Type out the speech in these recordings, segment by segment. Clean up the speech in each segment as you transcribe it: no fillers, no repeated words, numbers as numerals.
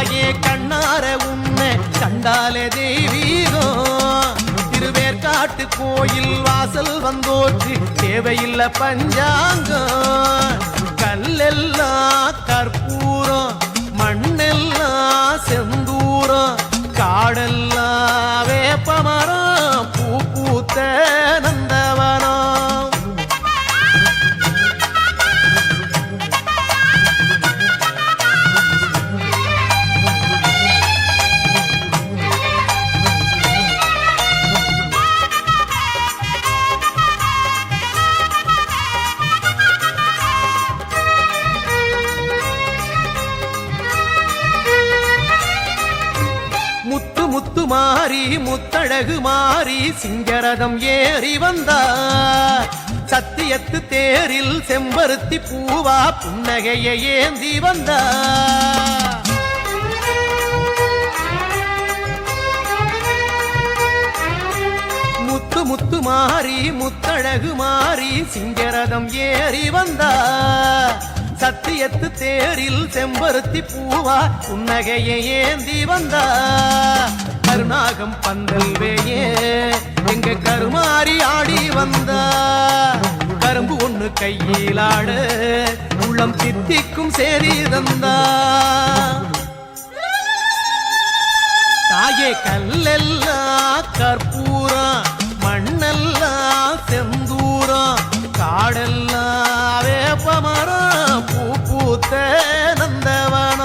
தாயே கண்ணார உன்னை கண்டாலே தெய்வீகம் திருவேற்காட்டு கோயில் வாசல் வந்தோர்க்கு தேவையில்லை பஞ்சாங்கம் கல்லெல்லாம் கற்பூரம் மண்ணெல்லாம் செந்தூரம் காடெல்லாம் வேப்பமரம் பூ பூத்த நந்தவனம் முத்து மாறி முத்தழகு மாறி சிங்கரதம் ஏறி வந்தார் சத்தியத்து தேரில் செம்பருத்தி பூவா புன்னகையை ஏந்தி வந்தார் முத்து மாறி முத்தழகு மாறி சிங்கரதம் ஏறி வந்தார் சத்தியத்து தேரில் செம்பருத்தி பூவா புன்னகையை ஏந்தி வந்தா கருநாகம் பந்தல் வேயே எங்க கருமாறி ஆடி வந்தா கரும்பு ஒண்ணு கையிலாடு உள்ளம் தித்திக்கும் சேரி தந்தா தாயே கல்லெல்லாம் கற்பூரம் மண்ணெல்லாம் செந்தூரம் காடெல்லாம் வேப்பமரம் பூ பூத்த நந்தவனம்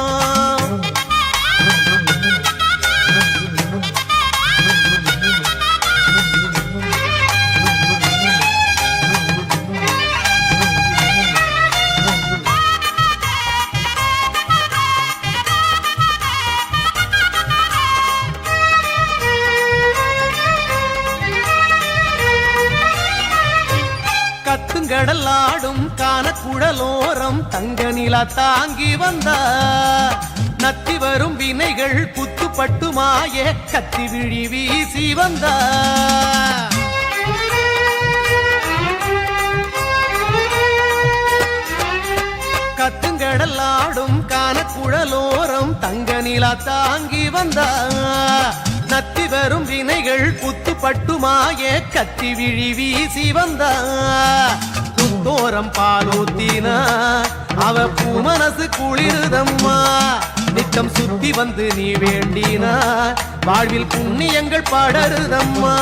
கடலாடும் கான குழலோரம் தங்க நிலா தாங்கி வந்தா நத்தி வரும் வினைகள் குத்துப்பட்டு மாய கத்தி விழி வீசி வந்தா கத்துங்கடலாடும் கான குழலோரம் தங்க நிலா தாங்கி வந்தா நத்தி வரும் வினைகள் குத்துப்பட்டு மாய கத்தி விழி வீசி வந்தா தோரம் பாலூத்தினா அவ பூ மனசு குளிருதம்மா நித்தம் சுத்தி வந்து நீ வேண்டினா வாழ்வில் புண்ணியங்கள் படருதம்மா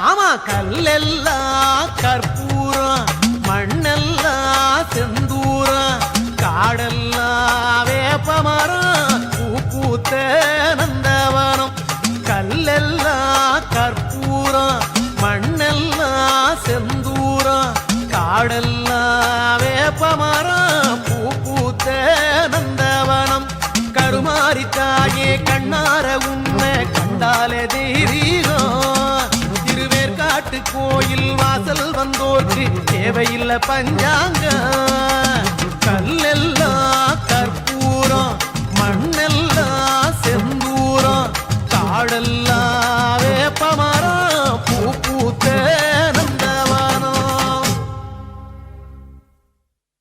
ஆமா கல்லெல்லாம் கற்பூரம் மண்ணெல்லாம் செந்தூரம் காடெல்லாம் வேப்பமரம் பூ பூத்த நந்தவனம் கல்லெல்லாம் கற்பூரம் மண்ணெல்லாம் செந்தூரம் காடெல்லாம் வேப்பமரம் பூ பூத்த நந்தவனம் கருமாரி தாயே கண்ணார உன்னை கண்டாலே தெய்வீகம் திருவேற்காட்டு கோயில் வாசல் வந்தோர்க்கு தேவையில்லை பஞ்சாங்க கல்லெல்லாம் கற்பூரம் மண்ணெல்லாம் செந்தூரம் காடெல்லாம்